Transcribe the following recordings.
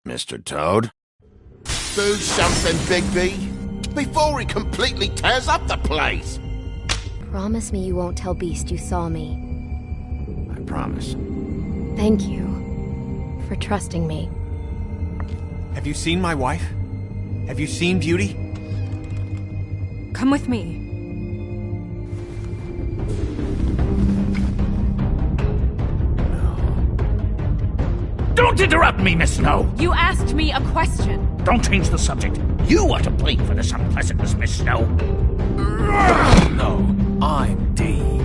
Mr. Toad? Do something, Bigby, before he completely tears up the place! Promise me you won't tell Beast you saw me. I promise. Thank you for trusting me. Have you seen my wife? Have you seen Beauty? Come with me. Don't interrupt me, Miss Snow! You asked me a question. Don't change the subject. You are to blame for this unpleasantness, Miss Snow. No, I'm D.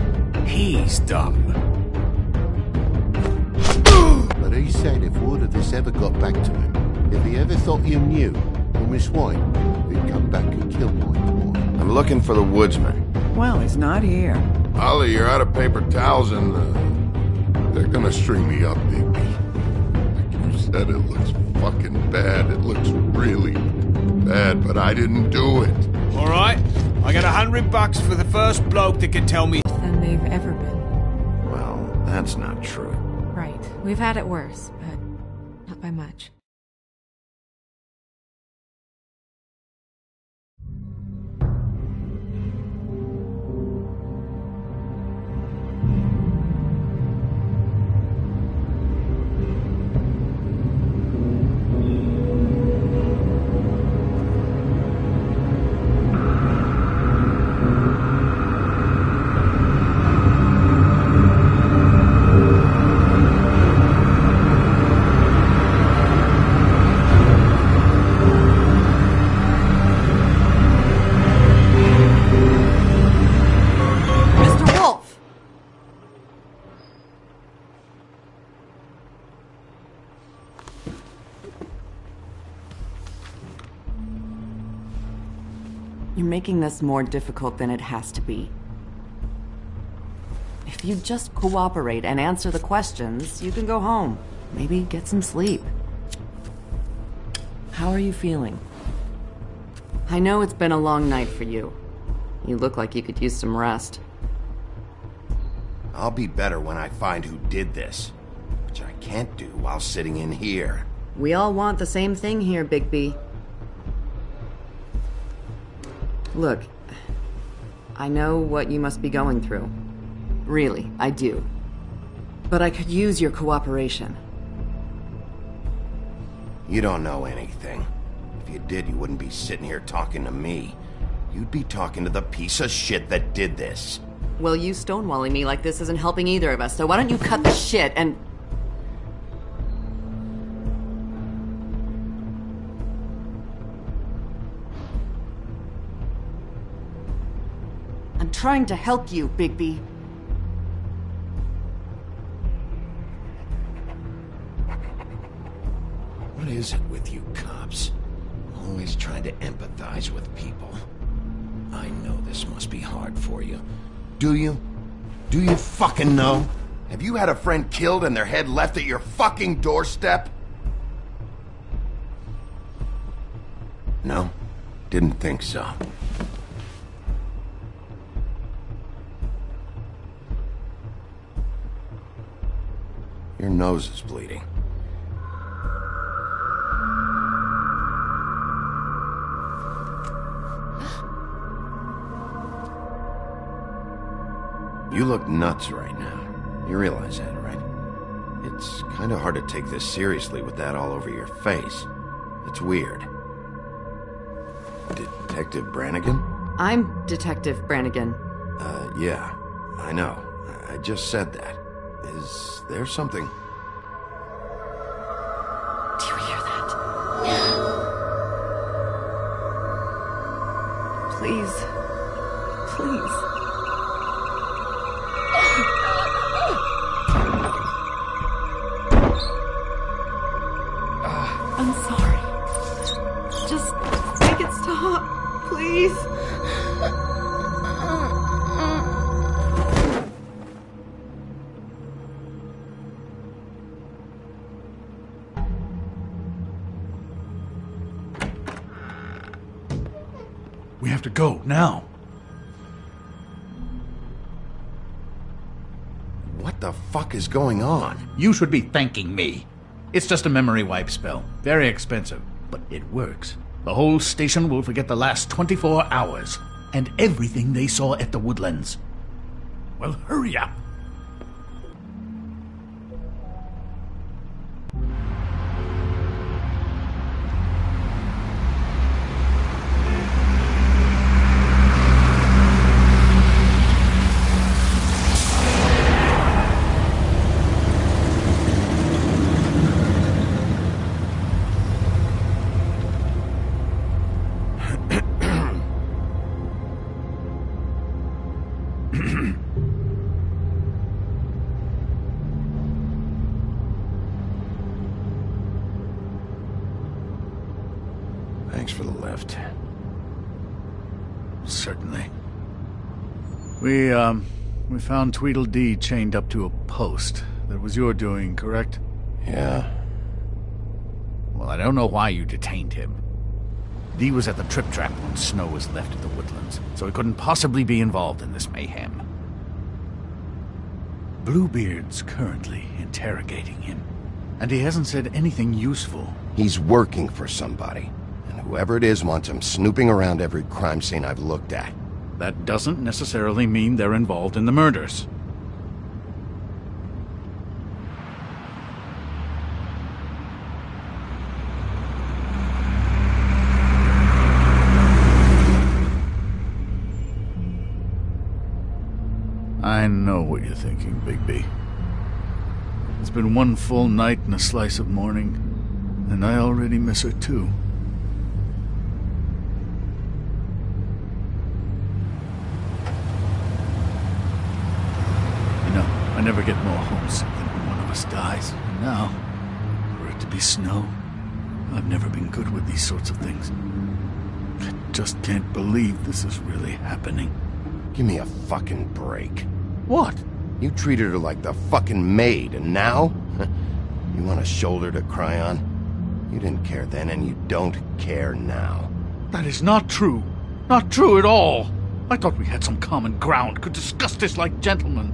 He's dumb. But he said if word of this ever got back to him, if he ever thought you knew, or Miss White, he'd come back and kill my boy. I'm looking for the woodsman. Well, he's not here. Ollie, you're out of paper towels and they're gonna string me up, Bigby. Like you said, it looks fucking bad. It looks really bad, but I didn't do it. All right, I got $100 for the first bloke that can tell me. Than they've ever been. Well, that's not true. Right. We've had it worse, but not by much. You're making this more difficult than it has to be. If you just cooperate and answer the questions, you can go home. Maybe get some sleep. How are you feeling? I know it's been a long night for you. You look like you could use some rest. I'll be better when I find who did this, which I can't do while sitting in here. We all want the same thing here, Bigby. Look, I know what you must be going through. Really, I do. But I could use your cooperation. You don't know anything. If you did, you wouldn't be sitting here talking to me. You'd be talking to the piece of shit that did this. Well, you stonewalling me like this isn't helping either of us, so why don't you cut the shit and... I'm trying to help you, Bigby. What is it with you cops? Always trying to empathize with people. I know this must be hard for you. Do you? Do you fucking know? Have you had a friend killed and their head left at your fucking doorstep? No? Didn't think so. Your nose is bleeding. You look nuts right now. You realize that, right? It's kind of hard to take this seriously with that all over your face. It's weird. Detective Brannigan? I'm Detective Brannigan. Yeah. I know. I just said that. Is there something... Do you hear that? Please. Please. I'm sorry. Just make it stop, please. We have to go, now. What the fuck is going on? You should be thanking me. It's just a memory wipe spell. Very expensive, but it works. The whole station will forget the last 24 hours and everything they saw at the Woodlands. Well, hurry up. Thanks for the lift. Certainly. We found Tweedledee chained up to a post. That was your doing, correct? Yeah. Well, I don't know why you detained him. Dee was at the Trip Trap when Snow was left at the Woodlands, so he couldn't possibly be involved in this mayhem. Bluebeard's currently interrogating him, and he hasn't said anything useful. He's working for somebody, and whoever it is wants him snooping around every crime scene I've looked at. That doesn't necessarily mean they're involved in the murders. I know what you're thinking, Bigby. It's been one full night and a slice of morning, and I already miss her too. You know, I never get more homesick than when one of us dies. And now, for it to be Snow, I've never been good with these sorts of things. I just can't believe this is really happening. Give me a fucking break. What? You treated her like the fucking maid, and now? You want a shoulder to cry on? You didn't care then, and you don't care now. That is not true. Not true at all. I thought we had some common ground, could discuss this like gentlemen.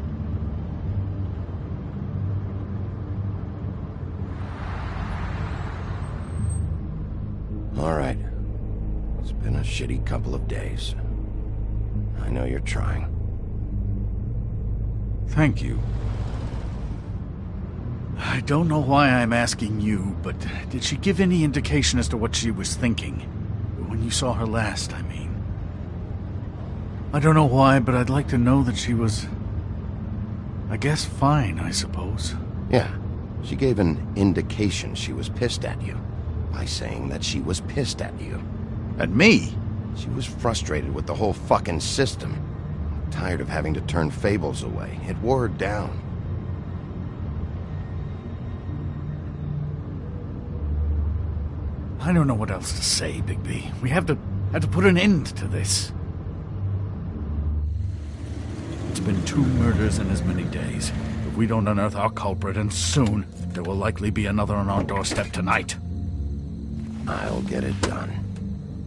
All right. It's been a shitty couple of days. I know you're trying. Thank you. I don't know why I'm asking you, but did she give any indication as to what she was thinking? When you saw her last, I mean. I don't know why, but I'd like to know that she was... I guess fine, I suppose. Yeah. She gave an indication she was pissed at you. By saying that she was pissed at you. At me? She was frustrated with the whole fucking system. Tired of having to turn Fables away. It wore her down. I don't know what else to say, Bigby. We have to put an end to this. It's been 2 murders in as many days. If we don't unearth our culprit, and soon, there will likely be another on our doorstep tonight. I'll get it done.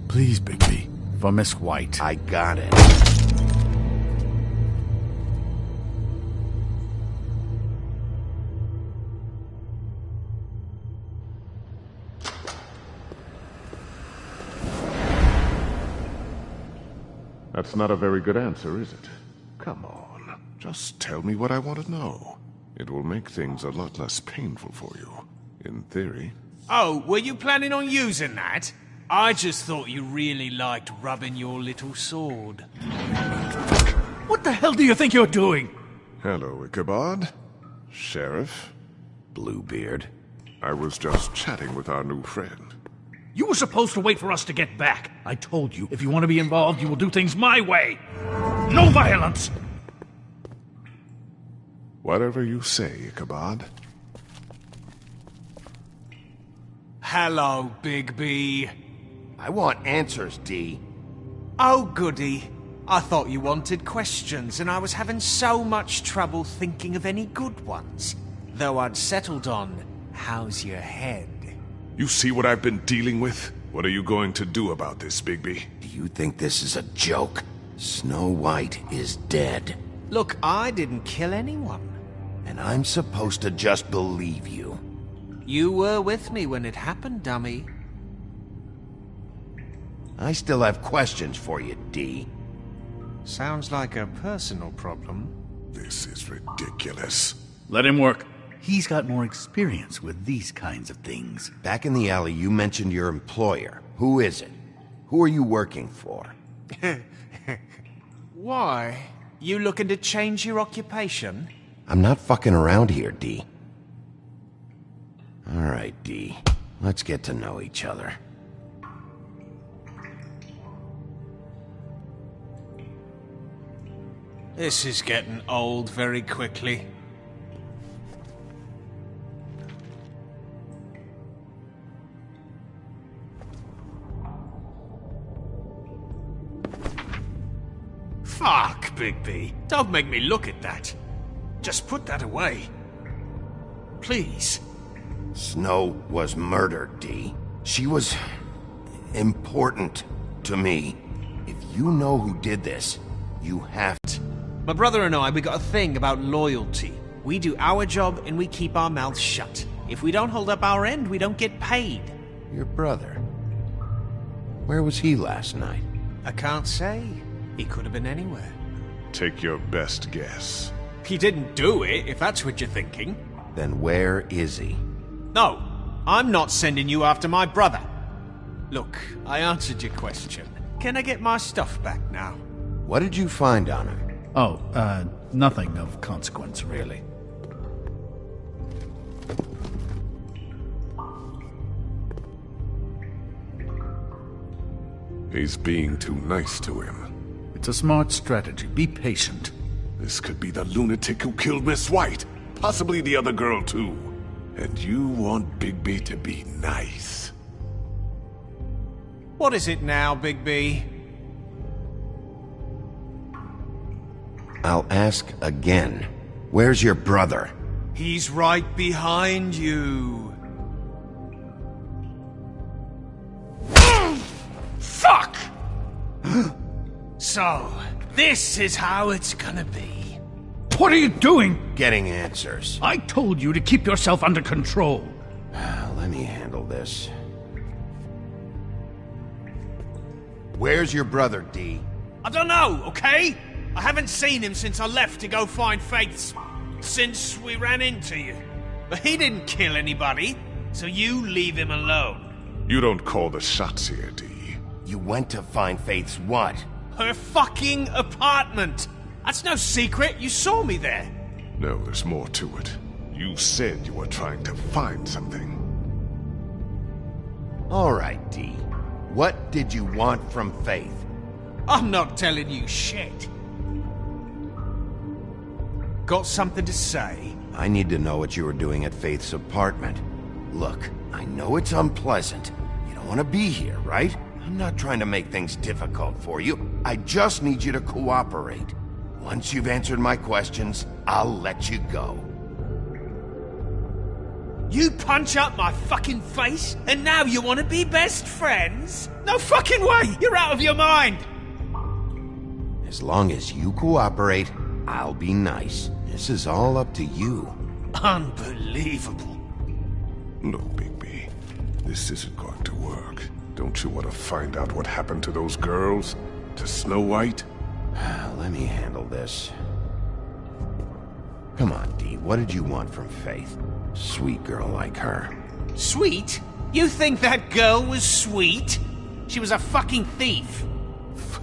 Please, Bigby. For Miss White. I got it. That's not a very good answer, is it? Come on. Just tell me what I want to know. It will make things a lot less painful for you. In theory. Oh, were you planning on using that? I just thought you really liked rubbing your little sword. What the hell do you think you're doing? Hello, Ichabod. Sheriff. Bluebeard. I was just chatting with our new friend. You were supposed to wait for us to get back. I told you, if you want to be involved, you will do things my way. No violence! Whatever you say, Ichabod. Hello, Bigby. I want answers, D. Oh, goody. I thought you wanted questions, and I was having so much trouble thinking of any good ones. Though I'd settled on, how's your head? You see what I've been dealing with? What are you going to do about this, Bigby? Do you think this is a joke? Snow White is dead. Look, I didn't kill anyone. And I'm supposed to just believe you. You were with me when it happened, dummy. I still have questions for you, D. Sounds like a personal problem. This is ridiculous. Let him work. He's got more experience with these kinds of things. Back in the alley, you mentioned your employer. Who is it? Who are you working for? Why? You looking to change your occupation? I'm not fucking around here, D. All right, D. Let's get to know each other. This is getting old very quickly. Fuck, Bigby. Don't make me look at that. Just put that away. Please. Snow was murdered, D. She was important to me. If you know who did this, you have to. My brother and I, we got a thing about loyalty. We do our job and we keep our mouths shut. If we don't hold up our end, we don't get paid. Your brother? Where was he last night? I can't say. He could have been anywhere. Take your best guess. He didn't do it, if that's what you're thinking. Then where is he? No, I'm not sending you after my brother. Look, I answered your question. Can I get my stuff back now? What did you find on him? Oh, nothing of consequence, really. He's being too nice to him. It's a smart strategy. Be patient. This could be the lunatic who killed Miss White. Possibly the other girl, too. And you want Bigby to be nice. What is it now, Bigby? I'll ask again. Where's your brother? He's right behind you. Fuck! So, this is how it's gonna be. What are you doing? Getting answers. I told you to keep yourself under control. Let me handle this. Where's your brother, D? I don't know, okay? I haven't seen him since I left to go find Faith's... since we ran into you. But he didn't kill anybody, so you leave him alone. You don't call the shots here, D. You went to find Faith's what? Her fucking apartment! That's no secret, you saw me there. No, there's more to it. You said you were trying to find something. All right, D. What did you want from Faith? I'm not telling you shit. Got something to say? I need to know what you were doing at Faith's apartment. Look, I know it's unpleasant. You don't want to be here, right? I'm not trying to make things difficult for you. I just need you to cooperate. Once you've answered my questions, I'll let you go. You punch up my fucking face, and now you want to be best friends? No fucking way! You're out of your mind! As long as you cooperate, I'll be nice. This is all up to you. Unbelievable. No, Bigby. This isn't going to work. Don't you want to find out what happened to those girls? To Snow White? Let me handle this. Come on, Dee. What did you want from Faith? Sweet girl like her. Sweet? You think that girl was sweet? She was a fucking thief.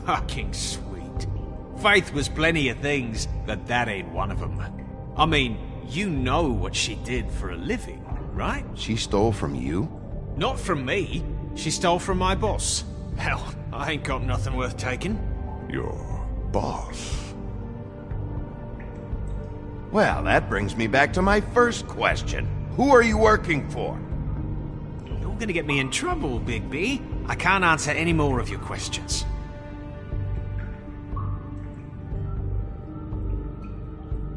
Fucking sweet. Faith was plenty of things, but that ain't one of them. I mean, you know what she did for a living, right? She stole from you? Not from me. She stole from my boss. Hell, I ain't got nothing worth taking. Your boss? Well, that brings me back to my first question. Who are you working for? You're gonna get me in trouble, Bigby. I can't answer any more of your questions.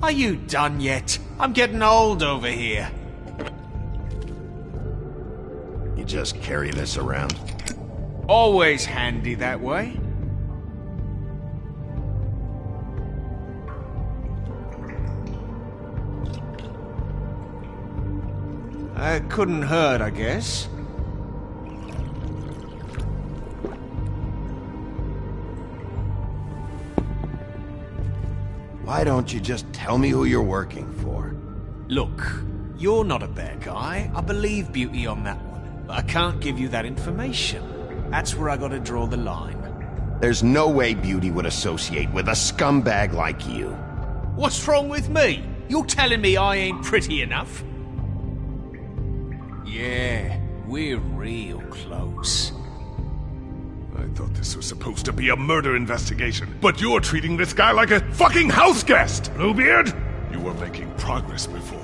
Are you done yet? I'm getting old over here. You just carry this around? Always handy that way. Couldn't hurt, I guess. Why don't you just tell me who you're working for? Look, you're not a bad guy. I believe Beauty on that one. But I can't give you that information. That's where I gotta draw the line. There's no way Beauty would associate with a scumbag like you. What's wrong with me? You're telling me I ain't pretty enough? Yeah, we're real close. I thought this was supposed to be a murder investigation, but you're treating this guy like a fucking house guest, Bluebeard! You were making progress before.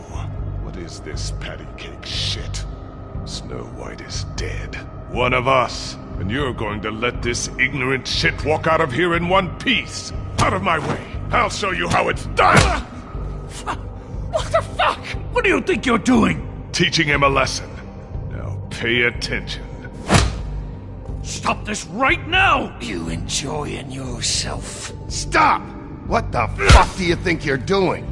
What is this patty cake shit? Snow White is dead. One of us. And you're going to let this ignorant shit walk out of here in one piece. Out of my way. I'll show you how it's done! What the fuck? What do you think you're doing? Teaching him a lesson. Now pay attention. Stop this right now! You enjoying yourself? Stop! What the fuck do you think you're doing?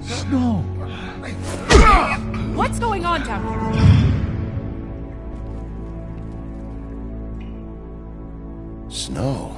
Snow! What's going on down here? Snow.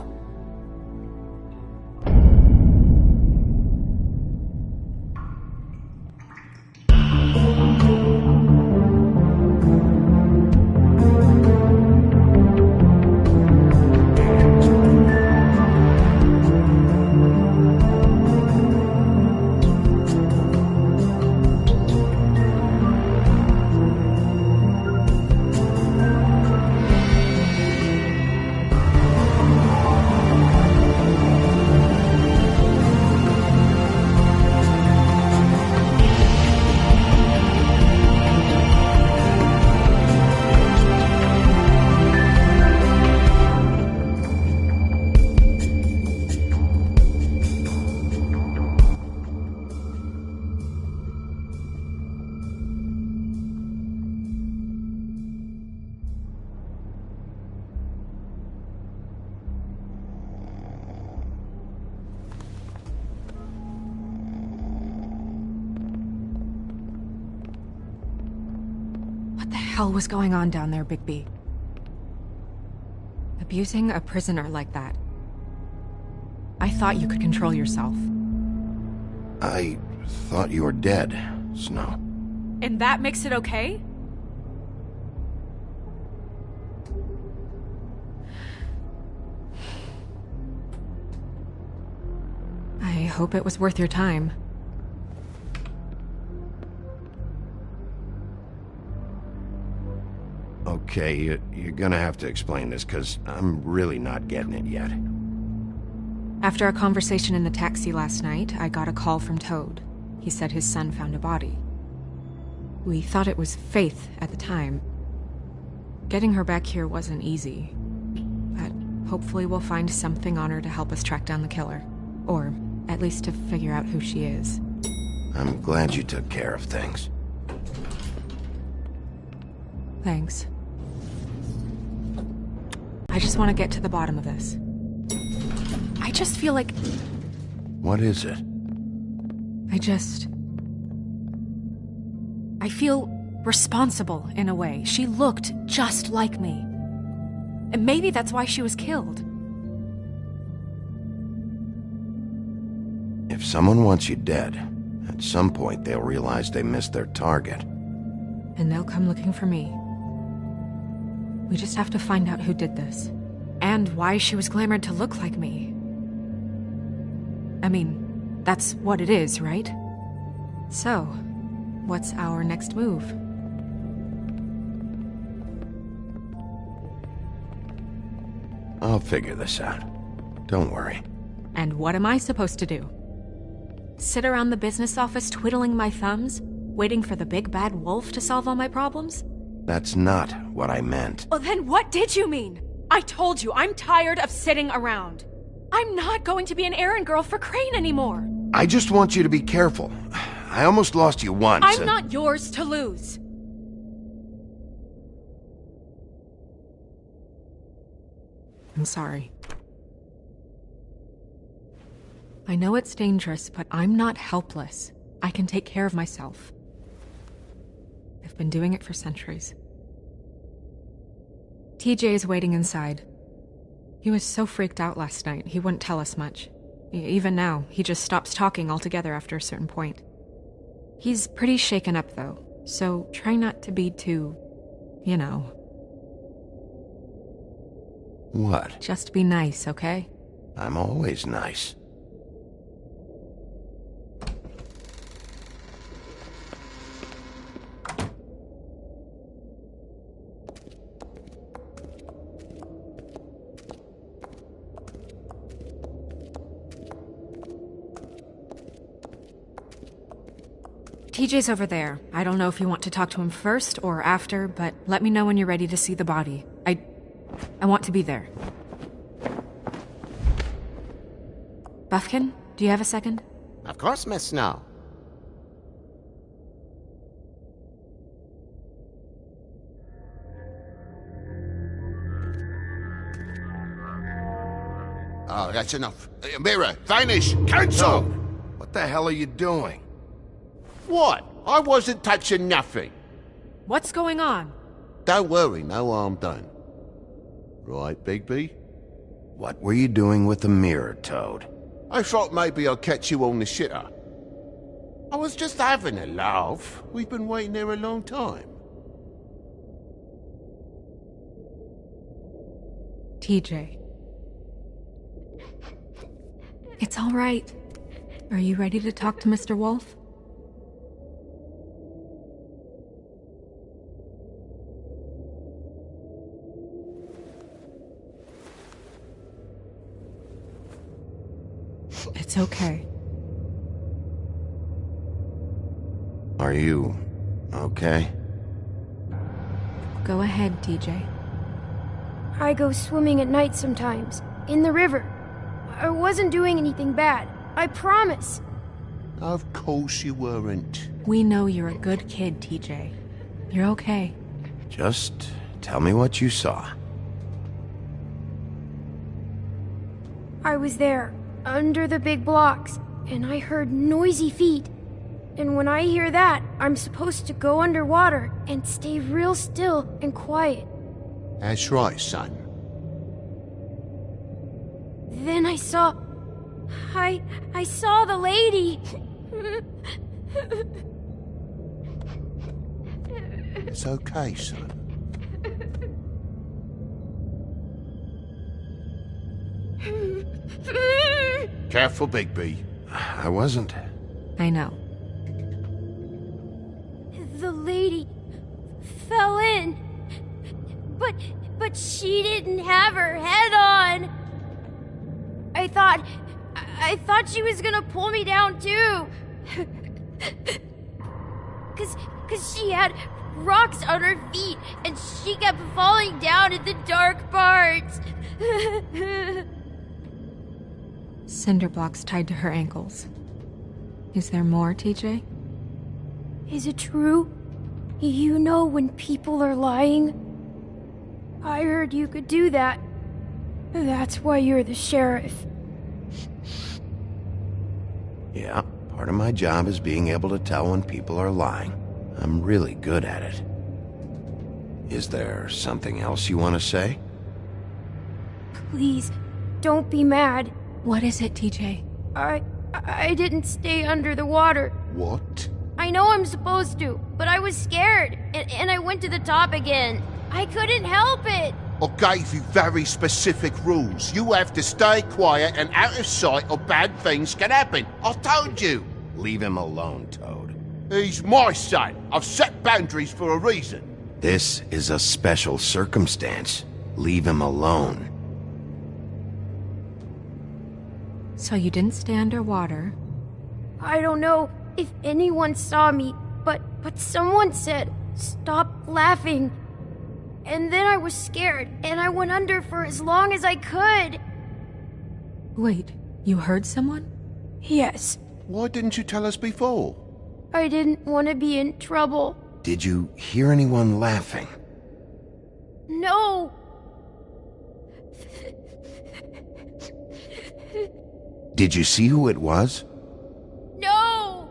What the hell was going on down there, Bigby? Abusing a prisoner like that. I thought you could control yourself. I thought you were dead, Snow. And that makes it okay? I hope it was worth your time. Okay, you're gonna have to explain this, because I'm really not getting it yet. After a conversation in the taxi last night, I got a call from Toad. He said his son found a body. We thought it was Faith at the time. Getting her back here wasn't easy. But hopefully we'll find something on her to help us track down the killer. Or at least to figure out who she is. I'm glad you took care of things. Thanks. I just want to get to the bottom of this. I just feel like... What is it? I feel responsible in a way. She looked just like me. And maybe that's why she was killed. If someone wants you dead, at some point they'll realize they missed their target. and they'll come looking for me. We just have to find out who did this, and why she was glamored to look like me. I mean, that's what it is, right? So, what's our next move? I'll figure this out. Don't worry. And what am I supposed to do? Sit around the business office twiddling my thumbs, waiting for the big bad wolf to solve all my problems? That's not what I meant. Well, then what did you mean? I told you, I'm tired of sitting around. I'm not going to be an errand girl for Crane anymore. I just want you to be careful. I almost lost you once. I'm not yours to lose. I'm sorry. I know it's dangerous, but I'm not helpless. I can take care of myself. I've been doing it for centuries. TJ is waiting inside. He was so freaked out last night, he wouldn't tell us much. Even now, he just stops talking altogether after a certain point. He's pretty shaken up, though, so try not to be too, you know. What? Just be nice, okay? I'm always nice. TJ's over there. I don't know if you want to talk to him first or after, but let me know when you're ready to see the body. I want to be there. Buffkin, do you have a second? Of course, Miss Snow. Oh, that's enough. Mira, vanish! Cancel! What the hell are you doing? What? I wasn't touching nothing. What's going on? Don't worry, no harm done. Right, Bigby? What were you doing with the mirror, Toad? I thought maybe I'd catch you on the shitter. I was just having a laugh. We've been waiting there a long time. TJ. It's all right. Are you ready to talk to Mr. Wolf? It's okay. Are you okay? Go ahead, TJ. I go swimming at night sometimes, in the river. I wasn't doing anything bad, I promise. Of course you weren't. We know you're a good kid, TJ. You're okay. Just tell me what you saw. I was there, under the big blocks, and I heard noisy feet. And when I hear that, I'm supposed to go underwater and stay real still and quiet. That's right, son. Then I saw the lady. It's okay, son. Careful, Bigby. I wasn't. I know. The lady fell in. But she didn't have her head on. I thought she was gonna pull me down too. Cause she had rocks on her feet and she kept falling down in the dark parts. Cinder blocks tied to her ankles. Is there more, TJ? Is it true? You know when people are lying? I heard you could do that. That's why you're the sheriff. Yeah, part of my job is being able to tell when people are lying. I'm really good at it. Is there something else you want to say? Please, don't be mad. What is it, TJ? I didn't stay under the water. What? I I know I'm supposed to, but I was scared, and I went to the top again. I couldn't help it. I gave you very specific rules. You have to stay quiet and out of sight or bad things can happen. I told you. Leave him alone, Toad. He's my son. I've set boundaries for a reason. This is a special circumstance. Leave him alone. So you didn't stay underwater? I don't know if anyone saw me, but someone said, "Stop laughing." And then I was scared, and I went under for as long as I could. Wait, you heard someone? Yes. Why didn't you tell us before? I didn't want to be in trouble. Did you hear anyone laughing? No. Did you see who it was? No.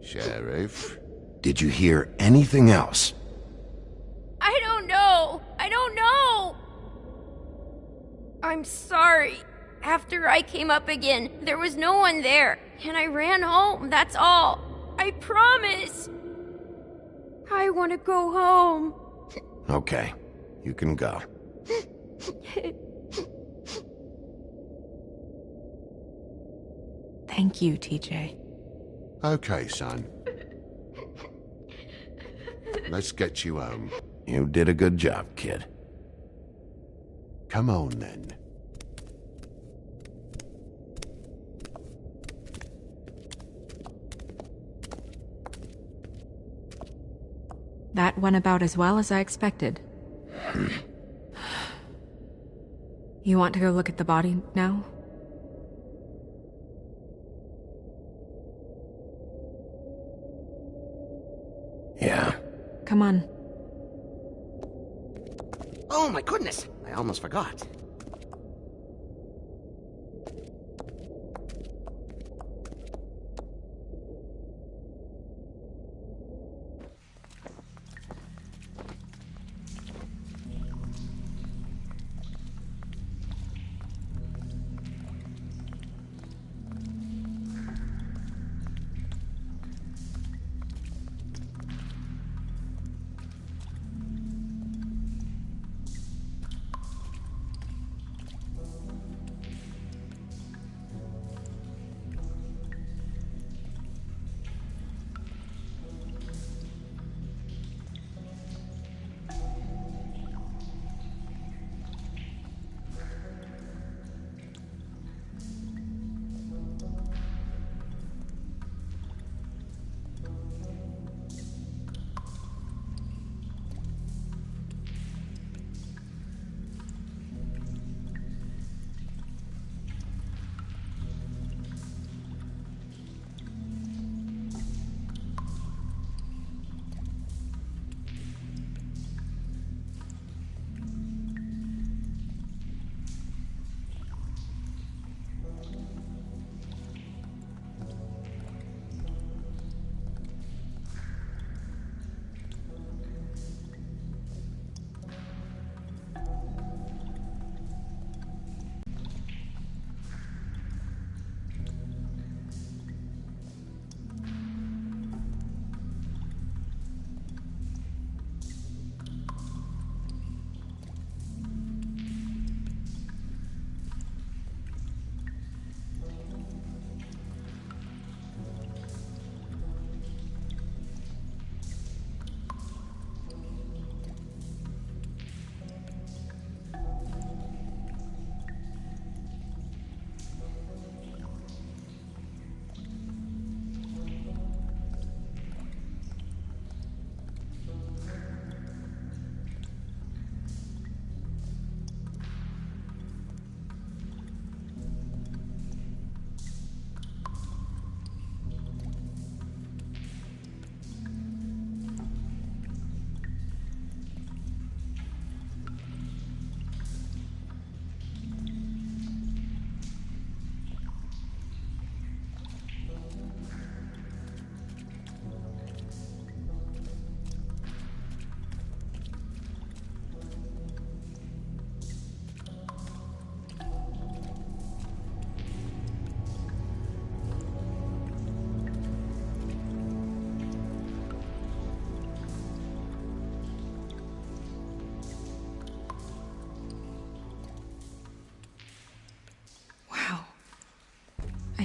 Sheriff? Did you hear anything else? I don't know. I'm sorry. After I came up again, there was no one there, and I ran home, that's all. I promise. I want to go home. Okay, you can go. Thank you, TJ. Okay, son. Let's get you home. You did a good job, kid. Come on, then. That went about as well as I expected. You want to go look at the body now? Yeah. Come on. Oh my goodness, I almost forgot.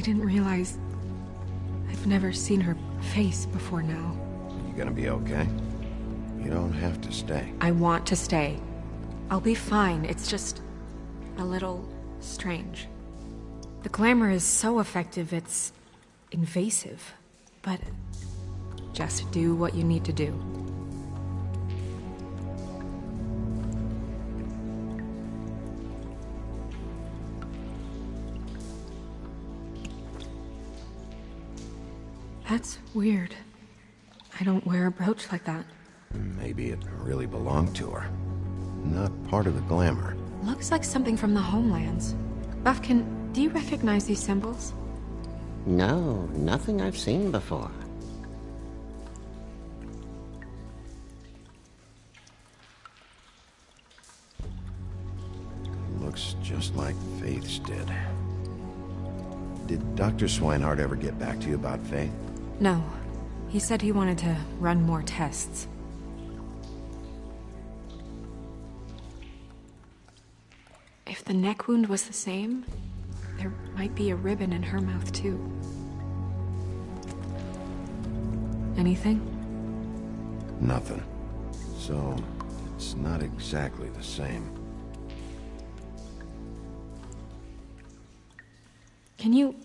I didn't realize... I've never seen her face before now. You gonna be okay? You don't have to stay. I want to stay. I'll be fine. It's just... a little... strange. The glamour is so effective, it's... invasive. But... just do what you need to do. That's weird. I don't wear a brooch like that. Maybe it really belonged to her. Not part of the glamour. Looks like something from the homelands. Buffkin, do you recognize these symbols? No, nothing I've seen before. Looks just like Faith's did. Did Dr. Swinehart ever get back to you about Faith? No. He said he wanted to run more tests. If the neck wound was the same, there might be a ribbon in her mouth too. Anything? Nothing. So, it's not exactly the same. Can you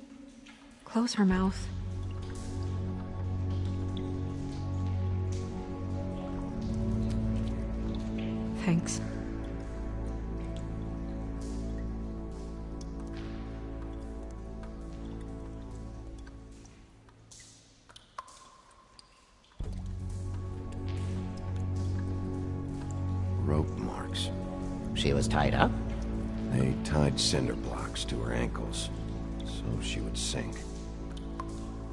close her mouth? Thanks. Rope marks. She was tied up? They tied cinder blocks to her ankles, so she would sink.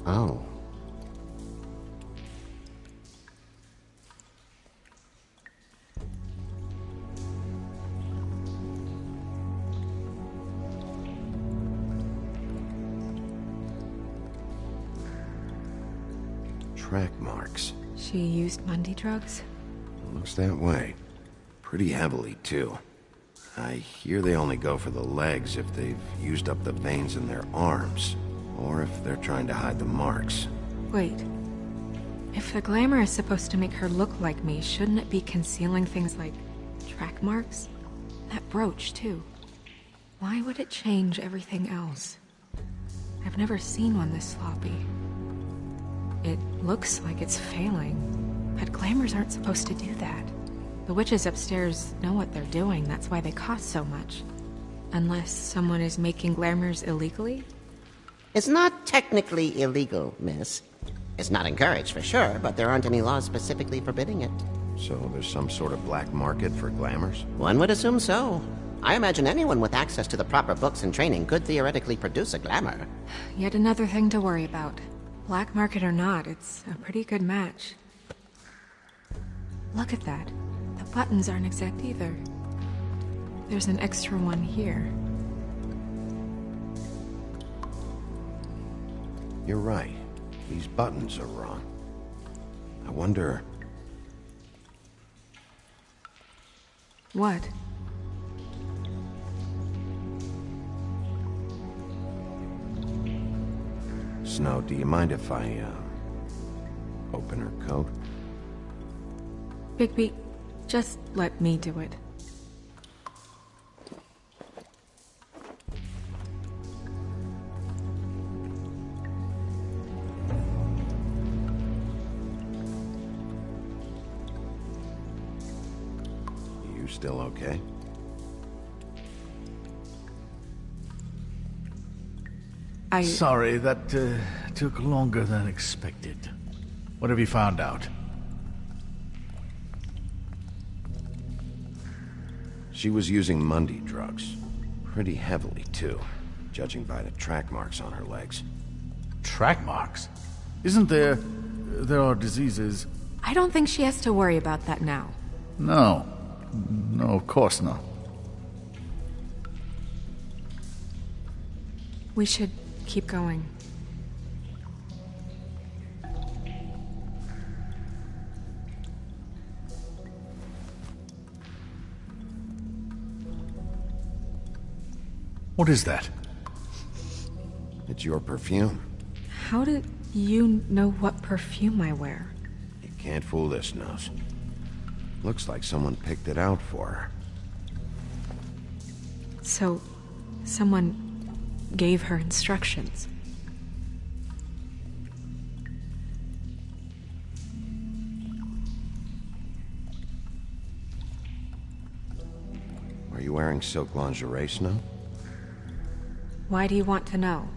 Oh. Track marks. She used Mundy drugs? Looks that way. Pretty heavily, too. I hear they only go for the legs if they've used up the veins in their arms, or if they're trying to hide the marks. Wait. If the glamour is supposed to make her look like me, shouldn't it be concealing things like track marks? That brooch, too. Why would it change everything else? I've never seen one this sloppy. It looks like it's failing, but glamours aren't supposed to do that. The witches upstairs know what they're doing, that's why they cost so much. Unless someone is making glamours illegally? It's not technically illegal, miss. It's not encouraged for sure, but there aren't any laws specifically forbidding it. So there's some sort of black market for glamours? One would assume so. I imagine anyone with access to the proper books and training could theoretically produce a glamour. Yet another thing to worry about. Black market or not, it's a pretty good match. Look at that. The buttons aren't exact either. There's an extra one here. You're right. These buttons are wrong. I wonder... What? Snow, do you mind if I, open her coat? Bigby, just let me do it. You still okay? Sorry, that took longer than expected. What have you found out? She was using Mundy drugs. Pretty heavily, too, judging by the track marks on her legs. Track marks? Isn't there... there are diseases... I don't think she has to worry about that now. No. No, of course not. We should keep going. What is that? It's your perfume. How did you know what perfume I wear? You can't fool this nose. Looks like someone picked it out for her. So, someone gave her instructions. Are you wearing silk lingerie, Snow? Why do you want to know?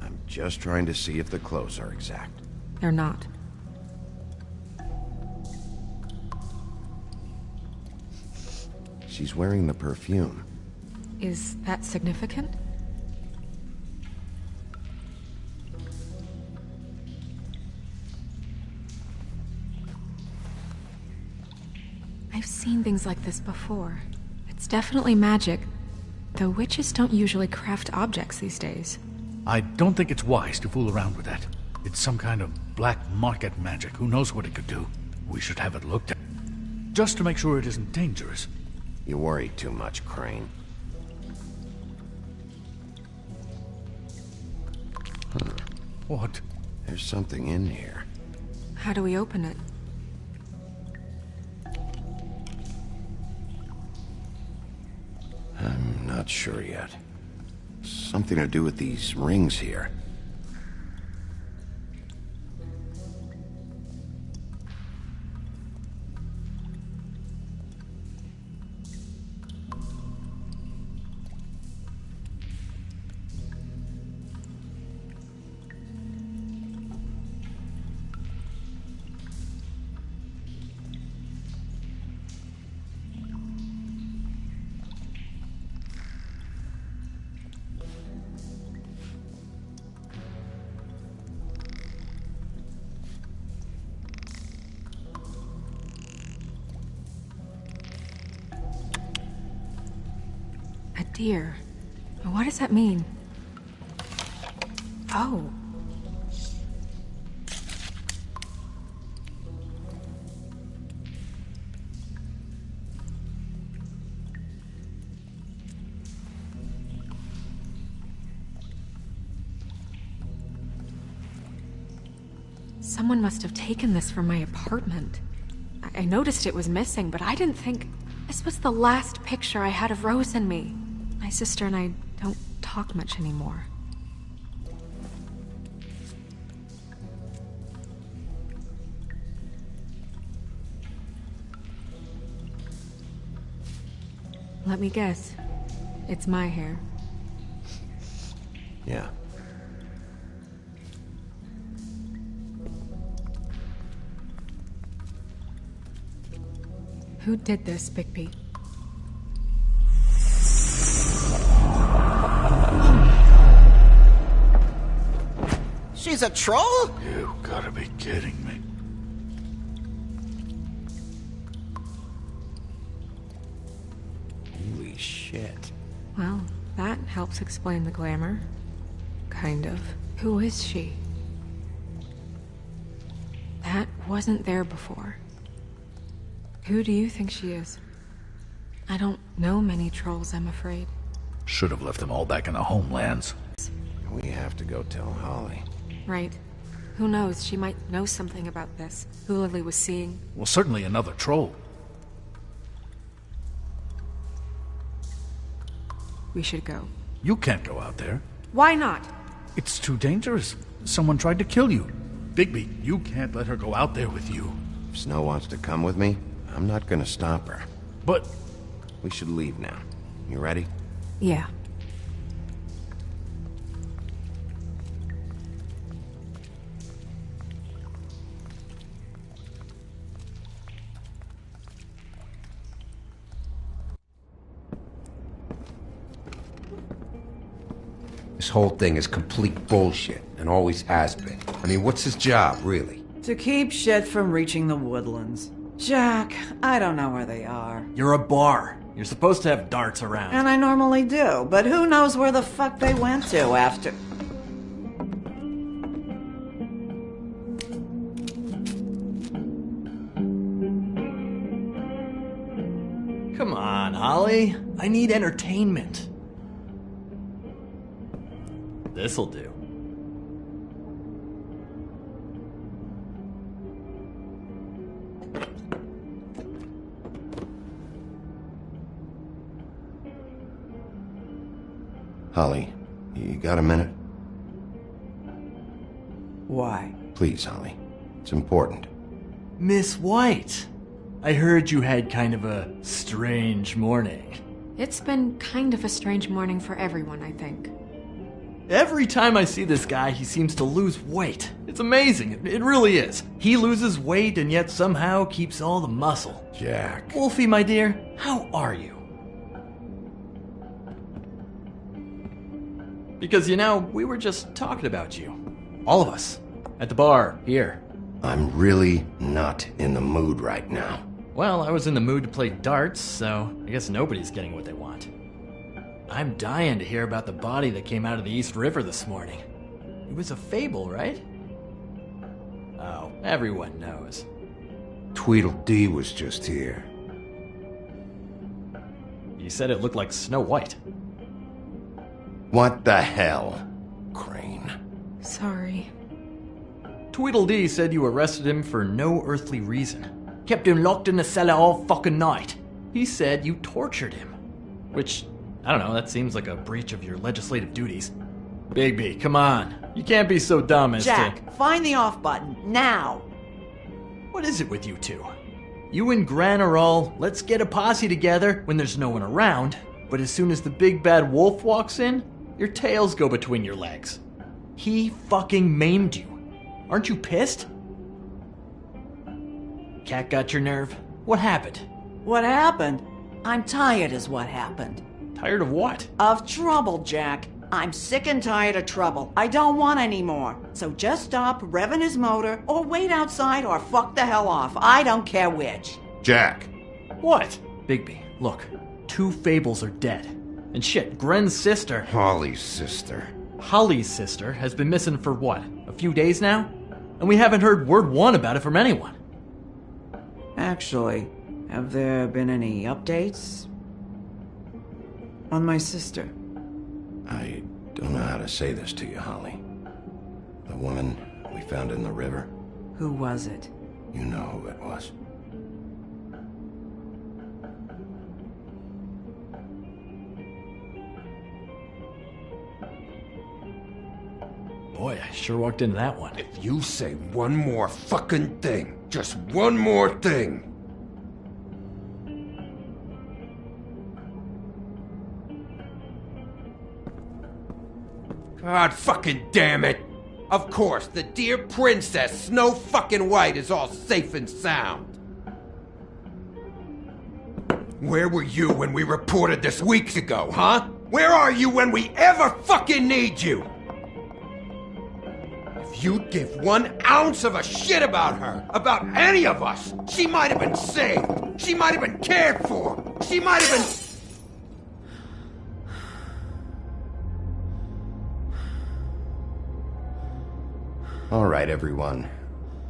I'm just trying to see if the clothes are exact. They're not. She's wearing the perfume. Is that significant? I've seen things like this before. It's definitely magic, though witches don't usually craft objects these days. I don't think it's wise to fool around with that. It's some kind of black market magic. Who knows what it could do? We should have it looked at. Just to make sure it isn't dangerous. You worry too much, Crane. Huh. What? There's something in here. How do we open it? I'm not sure yet. Something to do with these rings here. A deer. What does that mean? Oh. Someone must have taken this from my apartment. I noticed it was missing, but I didn't think... This was the last picture I had of Rose and me. My sister and I don't talk much anymore. Let me guess. It's my hair. Yeah. Who did this, Bigby? She's a troll? You gotta be kidding me. Holy shit. Well, that helps explain the glamour. Kind of. Who is she? That wasn't there before. Who do you think she is? I don't know many trolls, I'm afraid. Should have left them all back in the homelands. We have to go tell Holly. Right. Who knows, she might know something about this. Who Lily was seeing. Well, certainly another troll. We should go. You can't go out there. Why not? It's too dangerous. Someone tried to kill you. Bigby, you can't let her go out there with you. If Snow wants to come with me, I'm not gonna stop her. But... We should leave now. You ready? Yeah. This whole thing is complete bullshit, and always has been. I mean, what's his job, really? To keep shit from reaching the woodlands. Jack, I don't know where they are. You're a bar. You're supposed to have darts around. And I normally do, but who knows where the fuck they went to after... Come on, Holly. I need entertainment. This'll do. Holly, you got a minute? Why? Please, Holly. It's important. Miss White, I heard you had kind of a strange morning. It's been kind of a strange morning for everyone, I think. Every time I see this guy, he seems to lose weight. It's amazing. It really is. He loses weight and yet somehow keeps all the muscle. Jack. Wolfie, my dear, how are you? Because, you know, we were just talking about you. All of us. At the bar, here. I'm really not in the mood right now. Well, I was in the mood to play darts, so I guess nobody's getting what they want. I'm dying to hear about the body that came out of the East River this morning. It was a fable, right? Oh, everyone knows. Tweedledee was just here. You said it looked like Snow White. What the hell, Crane? Sorry. Tweedledee said you arrested him for no earthly reason. Kept him locked in the cellar all fucking night. He said you tortured him. Which, I don't know, that seems like a breach of your legislative duties. Bigby, come on. You can't be so dumb as Jack, find the off button, now! What is it with you two? You and Gran are all, let's get a posse together when there's no one around, but as soon as the big bad wolf walks in, your tails go between your legs. He fucking maimed you. Aren't you pissed? Cat got your nerve? What happened? What happened? I'm tired is what happened. Tired of what? Of trouble, Jack. I'm sick and tired of trouble. I don't want any more. So just stop revving his motor, or wait outside, or fuck the hell off. I don't care which. Jack. What? Bigby, look. 2 fables are dead. And shit, Gren's sister... Holly's sister. Holly's sister has been missing for what? A few days now? And we haven't heard word one about it from anyone. Actually, have there been any updates on my sister? I don't know how to say this to you, Holly. The woman we found in the river. Who was it? You know who it was. Boy, I sure walked into that one. If you say one more fucking thing, just one more thing. God fucking damn it! Of course, the dear princess, Snow fucking White, is all safe and sound. Where were you when we reported this weeks ago, huh? Where are you when we ever fucking need you? If you'd give 1 ounce of a shit about her, about any of us, she might have been saved. She might have been cared for. She might have been... All right, everyone.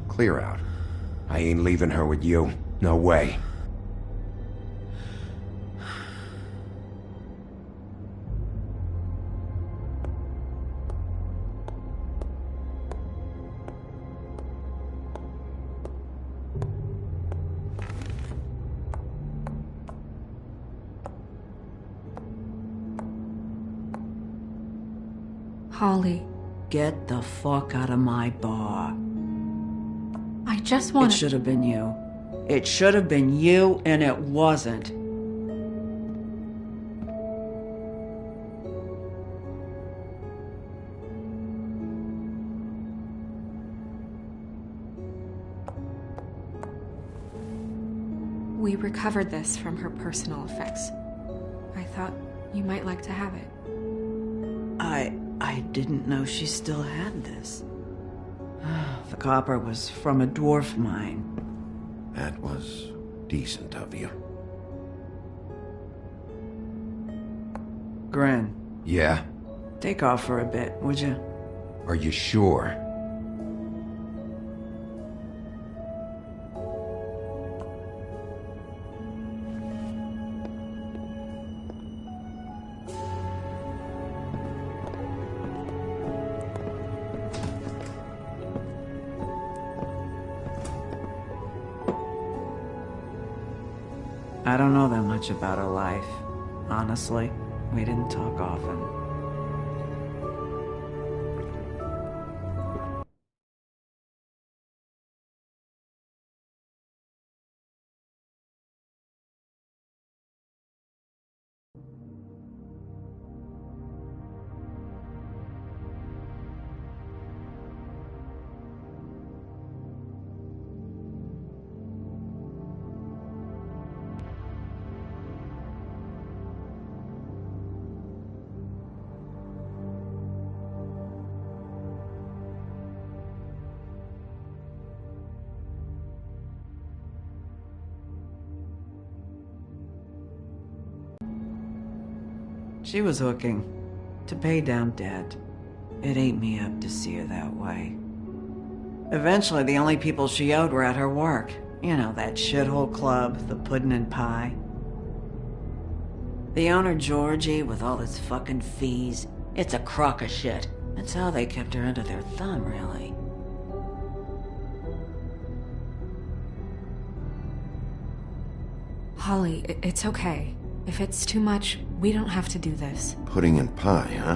Clear out. I ain't leaving her with you. No way. Holly. Get the fuck out of my bar. I just want It should have been you. It should have been you, and it wasn't. We recovered this from her personal effects. I thought you might like to have it. I didn't know she still had this. The copper was from a dwarf mine. That was decent of you. Gren, Yeah? take off for a bit, would you? Are you sure? I don't know that much about her life. Honestly, we didn't talk often. She was hooking to pay down debt. It ate me up to see her that way. Eventually, the only people she owed were at her work. You know, that shithole club, the Puddin' and Pie. The owner, Georgie, with all his fucking fees, it's a crock of shit. That's how they kept her under their thumb, really. Holly, it's okay. If it's too much, we don't have to do this. Pudding and Pie, huh?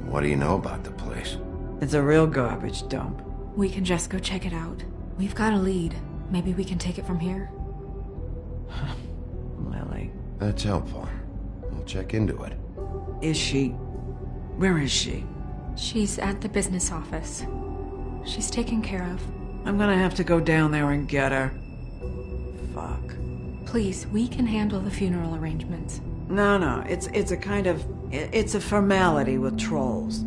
What do you know about the place? It's a real garbage dump. We can just go check it out. We've got a lead. Maybe we can take it from here. Lily. That's helpful. I'll check into it. Is she... Where is she? She's at the business office. She's taken care of. I'm gonna have to go down there and get her. Fuck. Please, we can handle the funeral arrangements. No, it's a kind of... It's a formality with trolls.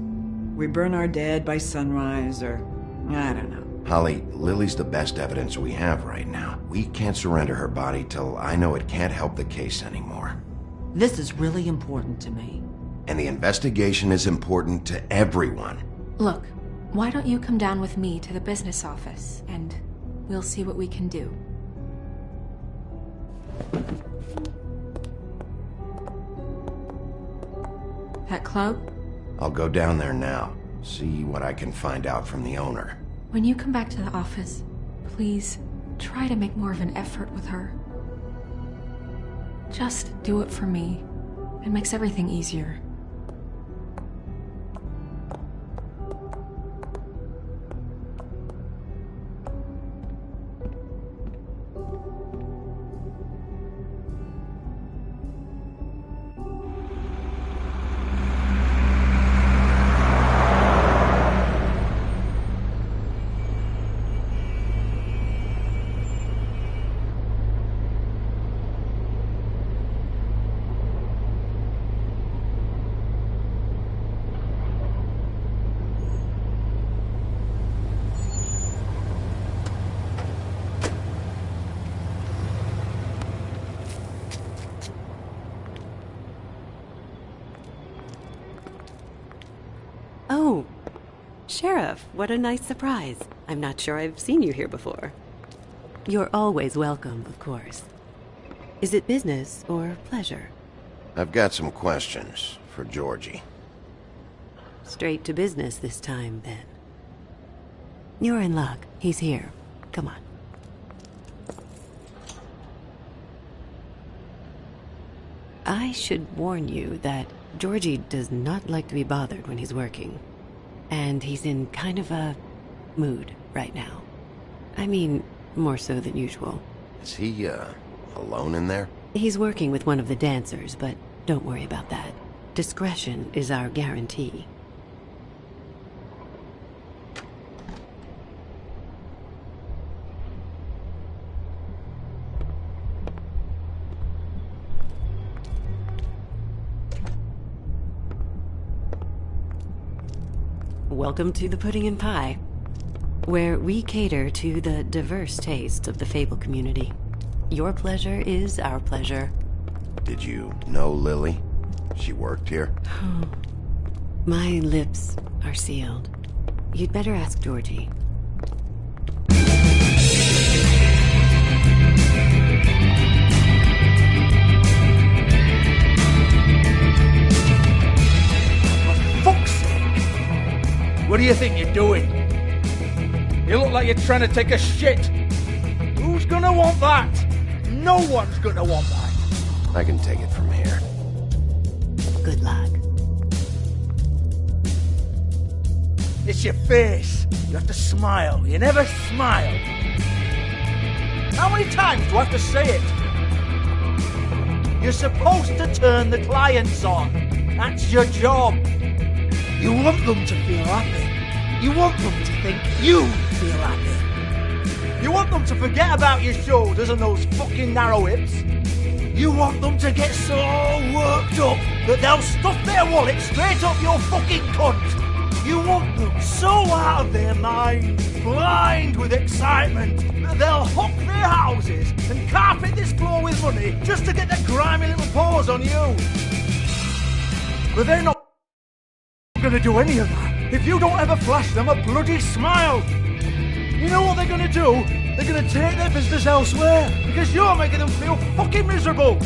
We burn our dead by sunrise, or... I don't know. Holly, Lily's the best evidence we have right now. We can't surrender her body till I know it can't help the case anymore. This is really important to me. And the investigation is important to everyone. Look, why don't you come down with me to the business office, and we'll see what we can do. That club? I'll go down there now, see what I can find out from the owner. When you come back to the office, please try to make more of an effort with her. Just do it for me. It makes everything easier. Oh, Sheriff, what a nice surprise. I'm not sure I've seen you here before. You're always welcome, of course. Is it business or pleasure? I've got some questions for Georgie. Straight to business this time, then. You're in luck. He's here. Come on. I should warn you that Georgie does not like to be bothered when he's working. And he's in kind of a mood right now. I mean, more so than usual. Is he, alone in there? He's working with one of the dancers, but don't worry about that. Discretion is our guarantee. Welcome to the Pudding and Pie, where we cater to the diverse tastes of the Fable community. Your pleasure is our pleasure. Did you know Lily? She worked here? My lips are sealed. You'd better ask Georgie. What do you think you're doing? You look like you're trying to take a shit. Who's gonna want that? No one's gonna want that. I can take it from here. Good luck. It's your face. You have to smile. You never smile. How many times do I have to say it? You're supposed to turn the clients on. That's your job. You want them to feel happy. You want them to think you feel happy. You want them to forget about your shoulders and those fucking narrow hips. You want them to get so worked up that they'll stuff their wallet straight up your fucking cunt. You want them so out of their minds, blind with excitement, that they'll hook their houses and carpet this floor with money just to get their grimy little paws on you. But they're not gonna do any of that if you don't ever flash them a bloody smile. You know what they're gonna do? They're gonna take their business elsewhere because you're making them feel fucking miserable.